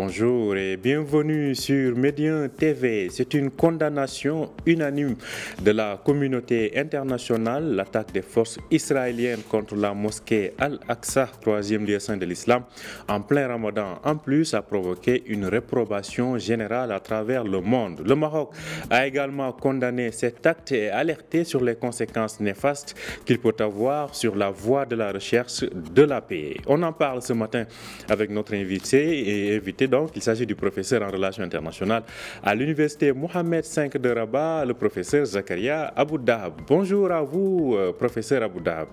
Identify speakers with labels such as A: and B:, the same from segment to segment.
A: bonjour et bienvenue sur Médien TV. C'est une condamnation unanime de la communauté internationale. L'attaque des forces israéliennes contre la mosquée Al-Aqsa, troisième lieu saint de l'islam, en plein Ramadan. En plus, a provoqué une réprobation générale à travers le monde. Le Maroc a également condamné cet acte et alerté sur les conséquences néfastes qu'il peut avoir sur la voie de la recherche de la paix. On en parle ce matin avec notre invité donc, il s'agit du professeur en relations internationales à l'université Mohamed V de Rabat, le professeur Zakaria Abou Dahab. Bonjour à vous, professeur Abou Dahab.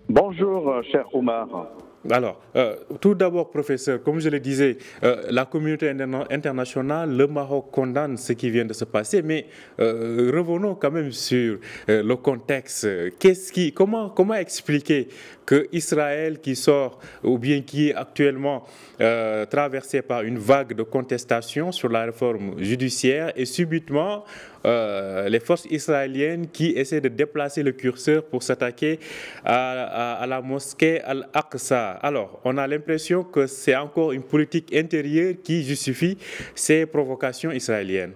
B: Bonjour, cher Omar.
A: Alors, tout d'abord, professeur, comme je le disais, la communauté internationale, le Maroc condamne ce qui vient de se passer, mais revenons quand même sur le contexte. Comment expliquer que Israël, qui sort ou bien qui est actuellement traversé par une vague de contestation sur la réforme judiciaire et subitement les forces israéliennes qui essaient de déplacer le curseur pour s'attaquer à la mosquée Al-Aqsa. Alors, on a l'impression que c'est encore une politique intérieure qui justifie ces provocations israéliennes.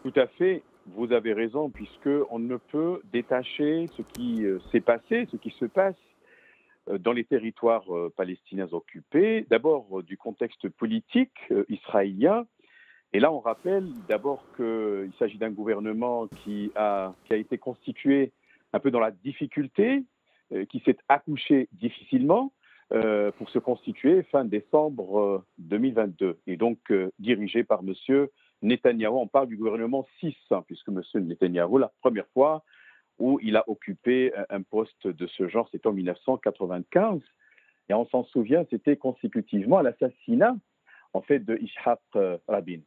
B: Tout à fait, vous avez raison, puisqu'on ne peut détacher ce qui s'est passé, ce qui se passe dans les territoires palestiniens occupés, d'abord du contexte politique israélien. Et là, on rappelle d'abord qu'il s'agit d'un gouvernement qui a été constitué un peu dans la difficulté, qui s'est accouché difficilement pour se constituer fin décembre 2022, et donc dirigé par M. Netanyahou. On parle du gouvernement 6, puisque M. Netanyahou, la première fois où il a occupé un poste de ce genre, c'était en 1995, et on s'en souvient, c'était consécutivement à l'assassinat en fait de Yitzhak Rabin.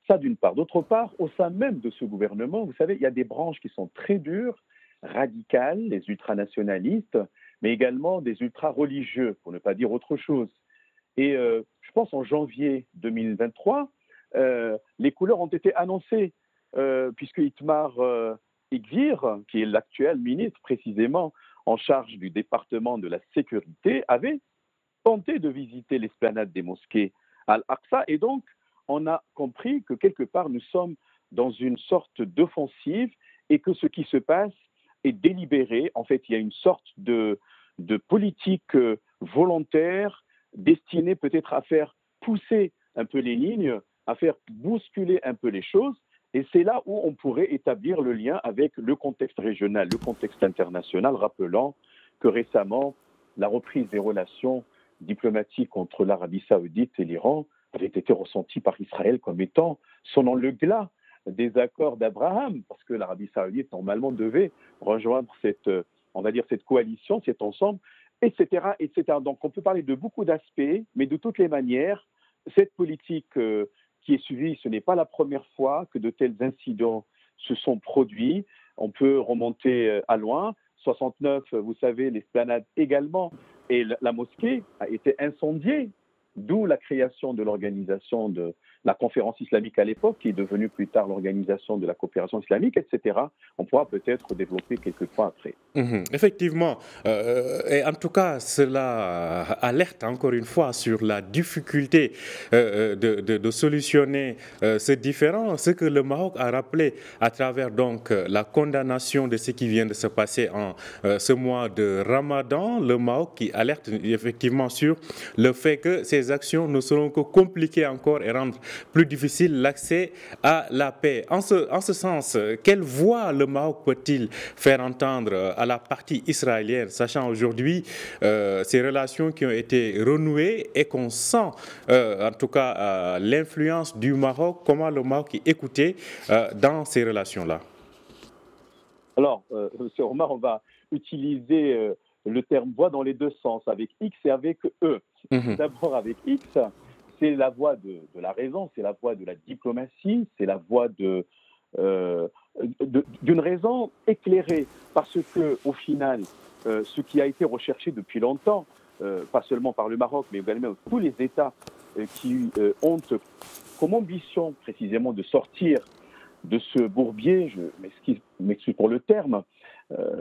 B: Ça, d'une part. D'autre part, au sein même de ce gouvernement, vous savez, il y a des branches qui sont très dures, radicales, les ultranationalistes, mais également des ultra-religieux, pour ne pas dire autre chose. Et je pense en janvier 2023, les couleurs ont été annoncées, puisque Itamar Ben-Gvir, qui est l'actuel ministre précisément en charge du département de la sécurité, avait tenté de visiter l'esplanade des mosquées Al-Aqsa, et donc on a compris que quelque part nous sommes dans une sorte d'offensive et que ce qui se passe est délibéré. En fait, il y a une sorte de politique volontaire destinée peut-être à faire pousser un peu les lignes, à faire bousculer un peu les choses. Et c'est là où on pourrait établir le lien avec le contexte régional, le contexte international, rappelant que récemment, la reprise des relations diplomatiques entre l'Arabie saoudite et l'Iran avait été ressenti par Israël comme étant sonnant le glas des accords d'Abraham, parce que l'Arabie saoudite, normalement, devait rejoindre cette coalition, cet ensemble, etc., etc. Donc, on peut parler de beaucoup d'aspects, mais de toutes les manières, cette politique qui est suivie, ce n'est pas la première fois que de tels incidents se sont produits. On peut remonter à loin. 69, vous savez, l'esplanade également, et la mosquée a été incendiée. D'où la création de l'organisation de la conférence islamique à l'époque, qui est devenue plus tard l'organisation de la coopération islamique, etc. On pourra peut-être développer quelques points après.
A: Effectivement, et en tout cas, cela alerte encore une fois sur la difficulté de solutionner ce différend. Ce que le Maroc a rappelé à travers donc la condamnation de ce qui vient de se passer en ce mois de Ramadan, le Maroc qui alerte effectivement sur le fait que ces actions ne seront que compliquées encore et rendre plus difficile l'accès à la paix. En ce sens, quelle voix le Maroc peut-il faire entendre à la partie israélienne, sachant aujourd'hui ces relations qui ont été renouées et qu'on sent en tout cas l'influence du Maroc, comment le Maroc est écouté dans ces relations-là?
B: Alors, M. Omar, on va utiliser le terme voix dans les deux sens, avec X et avec E. D'abord avec X, c'est la voix de la raison, c'est la voix de la diplomatie, c'est la voix d'une raison éclairée, parce que au final, ce qui a été recherché depuis longtemps, pas seulement par le Maroc, mais également tous les États qui ont comme ambition précisément de sortir de ce bourbier, je m'excuse pour le terme,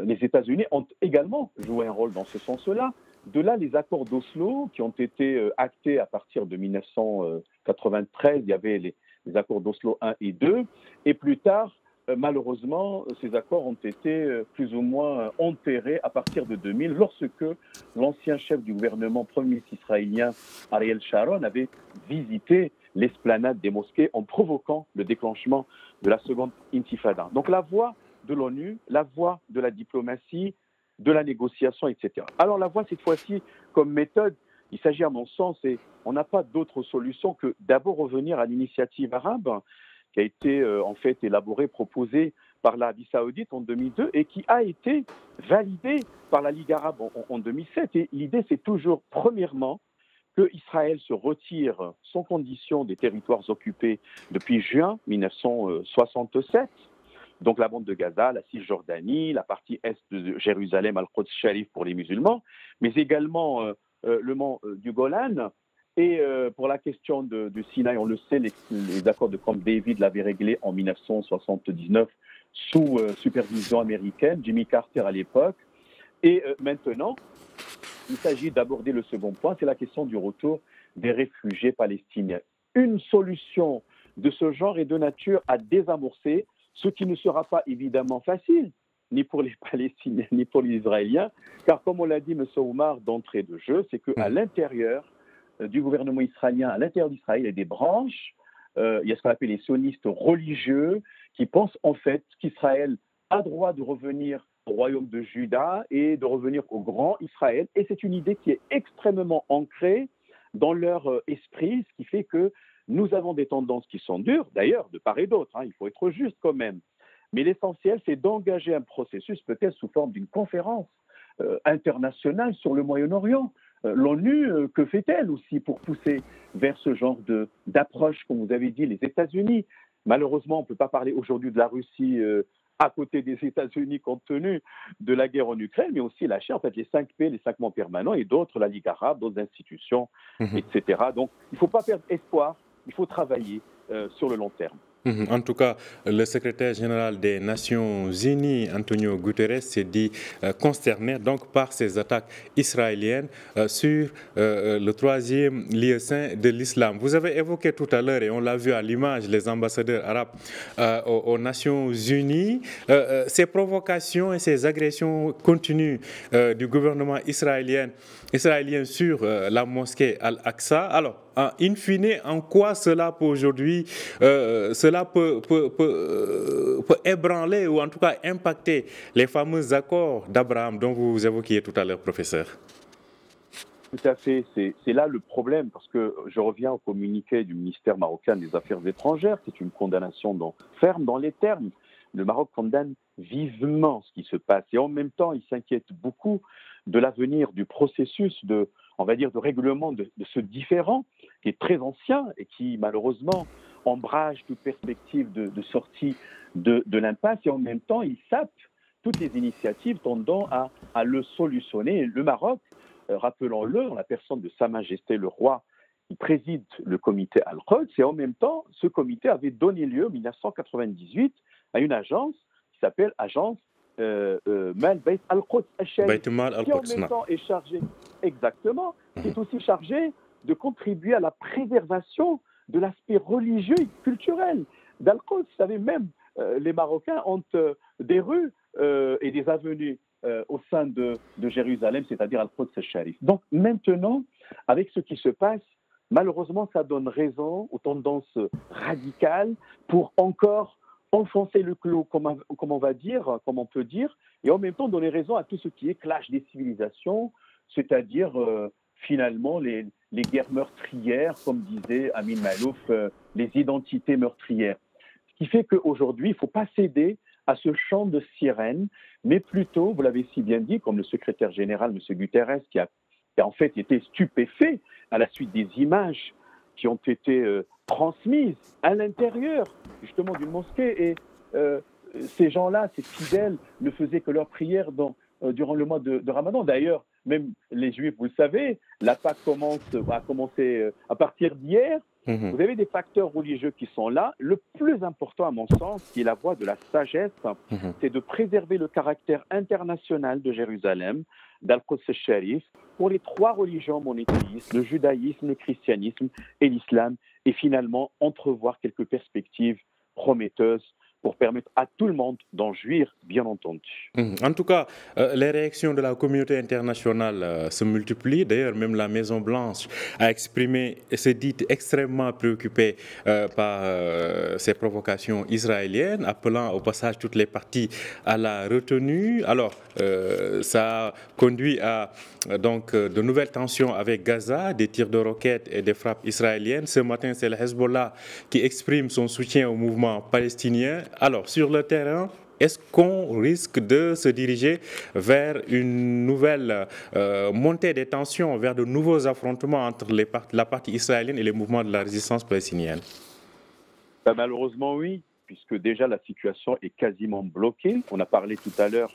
B: les États-Unis ont également joué un rôle dans ce sens-là, de là les accords d'Oslo qui ont été actés à partir de 1993. Il y avait les accords d'Oslo 1 et 2. Et plus tard, malheureusement, ces accords ont été plus ou moins enterrés à partir de 2000, lorsque l'ancien chef du gouvernement, premier ministre israélien, Ariel Sharon, avait visité l'esplanade des mosquées en provoquant le déclenchement de la seconde intifada. Donc la voie de l'ONU, la voie de la diplomatie, de la négociation, etc. Alors la voie, cette fois-ci, comme méthode, il s'agit à mon sens, et on n'a pas d'autre solution que d'abord revenir à l'initiative arabe qui a été en fait élaborée, proposée par l'Arabie Saoudite en 2002 et qui a été validée par la Ligue arabe en 2007. Et l'idée, c'est toujours, premièrement, que Israël se retire sans condition des territoires occupés depuis juin 1967, donc la bande de Gaza, la Cisjordanie, la partie est de Jérusalem, Al-Quds Sharif pour les musulmans, mais également le mont du Golan. Et pour la question du Sinaï, on le sait, les accords de Camp David l'avaient réglé en 1979 sous supervision américaine, Jimmy Carter à l'époque. Et maintenant, il s'agit d'aborder le second point, c'est la question du retour des réfugiés palestiniens. Une solution de ce genre est de nature à désamorcer, ce qui ne sera pas évidemment facile, ni pour les Palestiniens, ni pour les Israéliens, car comme on l'a dit, M. Oumar, d'entrée de jeu, c'est qu'à l'intérieur du gouvernement israélien, à l'intérieur d'Israël, il y a des branches, il y a ce qu'on appelle les sionistes religieux, qui pensent en fait qu'Israël a droit de revenir au royaume de Juda et de revenir au grand Israël. Et c'est une idée qui est extrêmement ancrée dans leur esprit, ce qui fait que nous avons des tendances qui sont dures, d'ailleurs, de part et d'autre, hein, il faut être juste quand même. Mais l'essentiel, c'est d'engager un processus, peut-être sous forme d'une conférence internationale sur le Moyen-Orient. L'ONU, que fait-elle aussi pour pousser vers ce genre d'approche, comme vous avez dit, les États-Unis? Malheureusement, on ne peut pas parler aujourd'hui de la Russie à côté des États-Unis compte tenu de la guerre en Ukraine, mais aussi la Chine, en fait, les 5 P, les 5 membres permanents et d'autres, la Ligue arabe, d'autres institutions, etc. Donc, il ne faut pas perdre espoir, il faut travailler sur le long terme.
A: En tout cas, le secrétaire général des Nations Unies, Antonio Guterres, s'est dit consterné donc par ces attaques israéliennes sur le troisième lieu saint de l'islam. Vous avez évoqué tout à l'heure, et on l'a vu à l'image, les ambassadeurs arabes aux Nations Unies, ces provocations et ces agressions continues du gouvernement israélien sur la mosquée Al-Aqsa. Alors, in fine, en quoi cela peut aujourd'hui, cela peut ébranler ou en tout cas impacter les fameux accords d'Abraham dont vous évoquiez tout à l'heure, professeur?
B: Tout à fait, c'est là le problème, parce que je reviens au communiqué du ministère marocain des Affaires étrangères, c'est une condamnation ferme dans les termes. Le Maroc condamne vivement ce qui se passe et en même temps, il s'inquiète beaucoup de l'avenir du processus de règlement de ce différend qui est très ancien et qui malheureusement embrase toute perspective de sortie de l'impasse et en même temps, il sape toutes les initiatives tendant à le solutionner. Le Maroc, rappelons-le, en la personne de Sa Majesté le Roi, il préside le comité Al-Quds et en même temps, ce comité avait donné lieu en 1998 à une agence qui s'appelle Agence Mal Bayt Al-Quds Al-Sharif, qui en même temps est chargée, exactement, qui est aussi chargée de contribuer à la préservation de l'aspect religieux et culturel d'Al-Quds. Vous savez, même les Marocains ont des rues et des avenues au sein de Jérusalem, c'est-à-dire Al-Quds Al-Sharif. Donc maintenant, avec ce qui se passe, malheureusement, ça donne raison aux tendances radicales pour encore enfoncer le clou, comme on peut dire, et en même temps donner raison à tout ce qui est clash des civilisations, c'est-à-dire finalement les guerres meurtrières, comme disait Amin Maalouf, les identités meurtrières. Ce qui fait qu'aujourd'hui, il ne faut pas céder à ce chant de sirène, mais plutôt, vous l'avez si bien dit, comme le secrétaire général, M. Guterres, qui a en fait été stupéfait à la suite des images qui ont été transmises à l'intérieur justement d'une mosquée. Et ces gens-là, ces fidèles, ne faisaient que leur prière durant le mois de Ramadan. D'ailleurs, même les Juifs, vous le savez, la Pâque a commencé à partir d'hier. Vous avez des facteurs religieux qui sont là. Le plus important, à mon sens, qui est la voie de la sagesse, c'est de préserver le caractère international de Jérusalem, d'Al-Quds al-Sharif pour les trois religions monothéistes, le judaïsme, le christianisme et l'islam, et finalement entrevoir quelques perspectives prometteuses pour permettre à tout le monde d'en jouir, bien entendu.
A: En tout cas, les réactions de la communauté internationale se multiplient. D'ailleurs, même la Maison-Blanche a exprimé, s'est dite extrêmement préoccupée par ces provocations israéliennes, appelant au passage toutes les parties à la retenue. Alors, ça a conduit à de nouvelles tensions avec Gaza, des tirs de roquettes et des frappes israéliennes. Ce matin, c'est le Hezbollah qui exprime son soutien au mouvement palestinien. Alors, sur le terrain, est-ce qu'on risque de se diriger vers une nouvelle montée des tensions, vers de nouveaux affrontements entre la partie israélienne et les mouvements de la résistance palestinienne?
B: Malheureusement, oui, puisque déjà la situation est quasiment bloquée. On a parlé tout à l'heure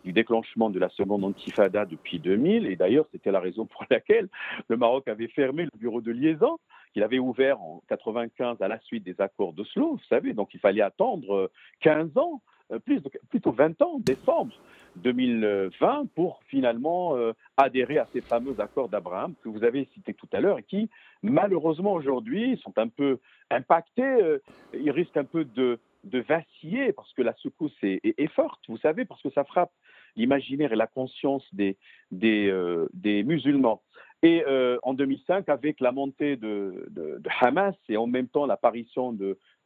B: du déclenchement de la seconde intifada depuis 2000, et d'ailleurs c'était la raison pour laquelle le Maroc avait fermé le bureau de liaison qu'il avait ouvert en 1995 à la suite des accords d'Oslo, vous savez, donc il fallait attendre 15 ans, plutôt 20 ans, décembre 2020, pour finalement adhérer à ces fameux accords d'Abraham que vous avez cités tout à l'heure et qui, malheureusement aujourd'hui, sont un peu impactés, ils risquent un peu de vaciller parce que la secousse est forte, vous savez, parce que ça frappe l'imaginaire et la conscience des musulmans. Et en 2005, avec la montée de Hamas et en même temps l'apparition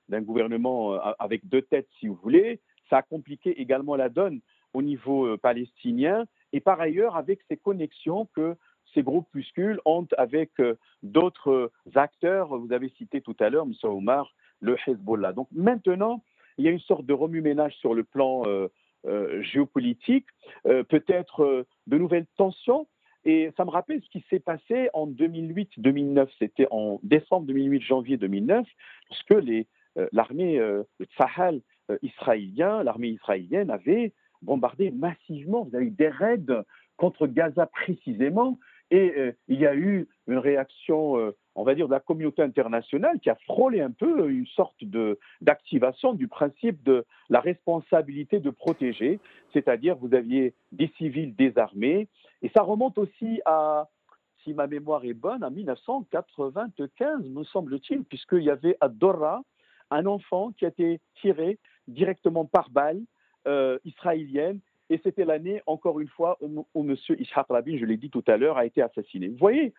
B: d'un gouvernement avec deux têtes, si vous voulez, ça a compliqué également la donne au niveau palestinien et par ailleurs avec ces connexions que ces groupuscules ont avec d'autres acteurs. Vous avez cité tout à l'heure, M. Omar, le Hezbollah. Donc maintenant, il y a une sorte de remue-ménage sur le plan géopolitique, peut-être de nouvelles tensions. Et ça me rappelle ce qui s'est passé en 2008-2009. C'était en décembre 2008, janvier 2009, lorsque l'armée le Tsahal israélien, l'armée israélienne avait bombardé massivement. Vous avez eu des raids contre Gaza précisément. Et il y a eu une réaction, on va dire, de la communauté internationale qui a frôlé un peu une sorte d'activation du principe de la responsabilité de protéger, c'est-à-dire vous aviez des civils désarmés, et ça remonte aussi à, si ma mémoire est bonne, à 1995, me semble-t-il, puisqu'il y avait à Dora un enfant qui a été tiré directement par balle israélienne. Et c'était l'année, encore une fois, où M. Ishaq Rabin, je l'ai dit tout à l'heure, a été assassiné. Vous voyez,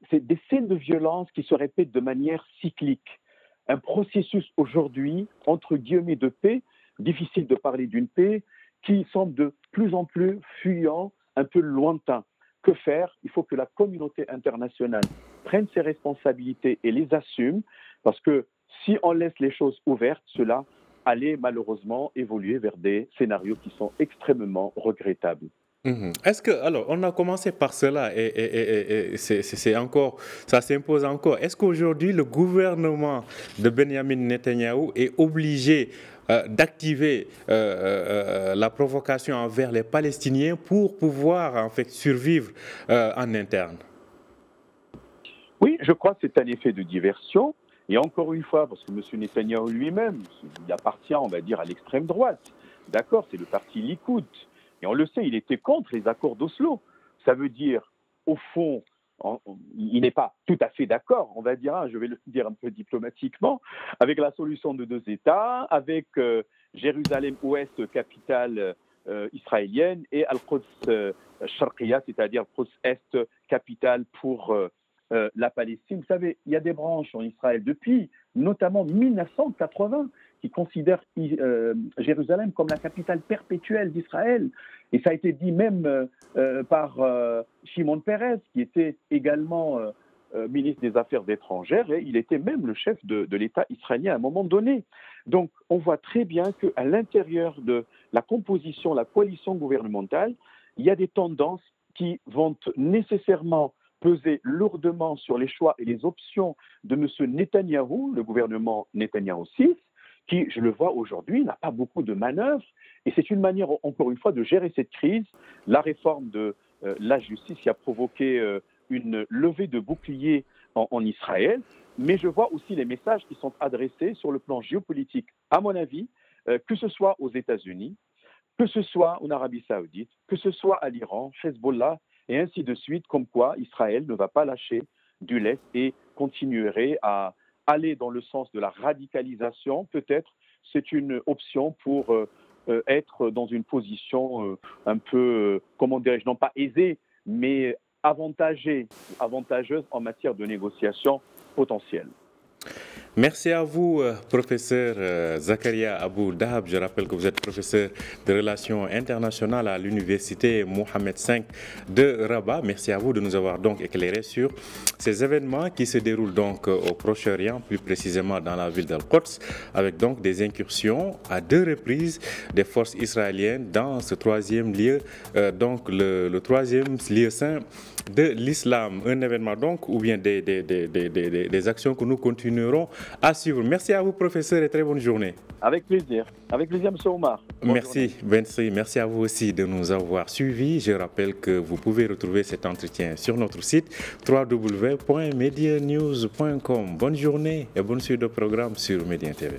B: c'est des scènes de violence qui se répètent de manière cyclique. Un processus aujourd'hui, entre guillemets, de paix, difficile de parler d'une paix, qui semble de plus en plus fuyant, un peu lointain. Que faire? Il faut que la communauté internationale prenne ses responsabilités et les assume, parce que si on laisse les choses ouvertes, cela allait malheureusement évoluer vers des scénarios qui sont extrêmement regrettables.
A: Est-ce que, alors, on a commencé par cela et c'est encore, ça s'impose encore. Est-ce qu'aujourd'hui, le gouvernement de Benjamin Netanyahou est obligé d'activer la provocation envers les Palestiniens pour pouvoir, en fait, survivre en interne?
B: Oui, je crois que c'est un effet de diversion. Et encore une fois, parce que M. Netanyahou lui-même, il appartient, on va dire, à l'extrême droite. D'accord, c'est le parti Likoud. Et on le sait, il était contre les accords d'Oslo. Ça veut dire, au fond, il n'est pas tout à fait d'accord, on va dire, je vais le dire un peu diplomatiquement, avec la solution de deux États, avec Jérusalem-Ouest, capitale israélienne, et Al-Quds Sharqiya, c'est-à-dire Quds Est, capitale pour la Palestine. Vous savez, il y a des branches en Israël depuis notamment 1980 qui considèrent Jérusalem comme la capitale perpétuelle d'Israël. Et ça a été dit même par Shimon Peres, qui était également ministre des Affaires étrangères, et il était même le chef de l'État israélien à un moment donné. Donc, on voit très bien qu'à l'intérieur de la composition, la coalition gouvernementale, il y a des tendances qui vont nécessairement peser lourdement sur les choix et les options de M. Netanyahou, le gouvernement Netanyahou 6, qui, je le vois aujourd'hui, n'a pas beaucoup de manœuvres. Et c'est une manière, encore une fois, de gérer cette crise. La réforme de la justice qui a provoqué une levée de boucliers en Israël. Mais je vois aussi les messages qui sont adressés sur le plan géopolitique, à mon avis, que ce soit aux États-Unis, que ce soit en Arabie Saoudite, que ce soit à l'Iran, Hezbollah, et ainsi de suite, comme quoi Israël ne va pas lâcher du lest et continuerait à aller dans le sens de la radicalisation. Peut-être c'est une option pour être dans une position un peu, comment dirais-je, non pas aisée, mais avantageuse en matière de négociation potentielle.
A: Merci à vous, professeur Zakaria Abou Dahab. Je rappelle que vous êtes professeur de relations internationales à l'université Mohamed V de Rabat. Merci à vous de nous avoir donc éclairé sur ces événements qui se déroulent donc au Proche-Orient, plus précisément dans la ville d'Al-Quds, avec donc des incursions à 2 reprises des forces israéliennes dans ce 3e lieu, donc le 3e lieu saint de l'islam. Un événement donc, ou bien des actions que nous continuerons à suivre. Merci à vous, professeur, et très bonne journée.
B: Avec plaisir, M. Omar.
A: Merci à vous aussi de nous avoir suivis. Je rappelle que vous pouvez retrouver cet entretien sur notre site www.medianews.com. Bonne journée et bonne suite de programme sur Média TV.